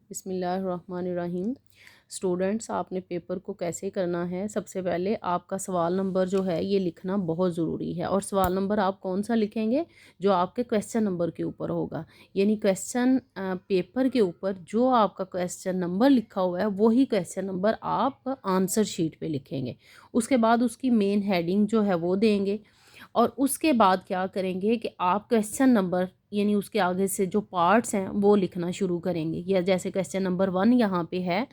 बिस्मिल्लाहिर्रहमानिर्रहीम। स्टूडेंट्स, आपने पेपर को कैसे करना है, सबसे पहले आपका सवाल नंबर जो है ये लिखना बहुत ज़रूरी है। और सवाल नंबर आप कौन सा लिखेंगे, जो आपके क्वेश्चन नंबर के ऊपर होगा। यानी क्वेश्चन पेपर के ऊपर जो आपका क्वेश्चन नंबर लिखा हुआ है वही क्वेश्चन नंबर आप आंसर शीट पे लिखेंगे। उसके बाद उसकी मेन हेडिंग जो है वो देंगे। और उसके बाद क्या करेंगे कि आप क्वेश्चन नंबर यानी उसके आगे से जो पार्ट्स हैं वो लिखना शुरू करेंगे। या जैसे क्वेश्चन नंबर 1 यहाँ पे है,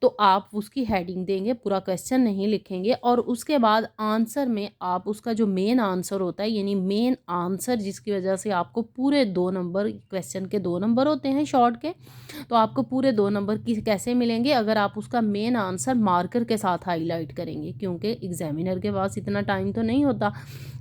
तो आप उसकी हेडिंग देंगे, पूरा क्वेश्चन नहीं लिखेंगे। और उसके बाद आंसर में आप उसका जो मेन आंसर होता है, यानी मेन आंसर जिसकी वजह से आपको पूरे 2 नंबर, क्वेश्चन के 2 नंबर होते हैं शॉर्ट के, तो आपको पूरे 2 नंबर की कैसे मिलेंगे, अगर आप उसका मेन आंसर मार्कर के साथ हाईलाइट करेंगे। क्योंकि एग्जामिनर के पास इतना टाइम तो नहीं होता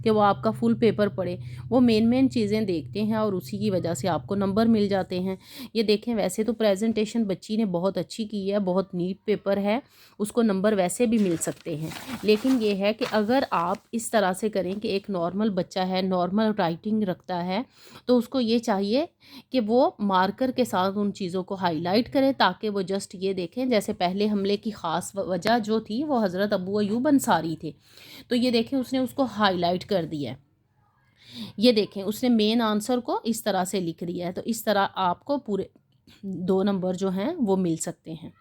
कि वो आपका फुल पेपर पढ़े, वो मेन चीज़ें देखते हैं और उसी की वजह से आपको नंबर मिल जाते हैं। ये देखें, वैसे तो प्रेजेंटेशन बच्ची ने बहुत अच्छी की है, बहुत नीट पेपर है, उसको नंबर वैसे भी मिल सकते हैं। लेकिन ये है कि अगर आप इस तरह से करें कि एक नॉर्मल बच्चा है, नॉर्मल राइटिंग रखता है, तो उसको ये चाहिए कि वो मार्कर के साथ उन चीज़ों को हाईलाइट करें, ताकि वो जस्ट ये देखें। जैसे पहले हमले की ख़ास वजह जो थी वो हज़रत अबू अयूब अंसारी थे, तो ये देखें उसने उसको हाईलाइट कर दिया है। ये देखें उसने मेन आंसर को इस तरह से लिख दिया है। तो इस तरह आपको पूरे 2 नंबर जो हैं वो मिल सकते हैं।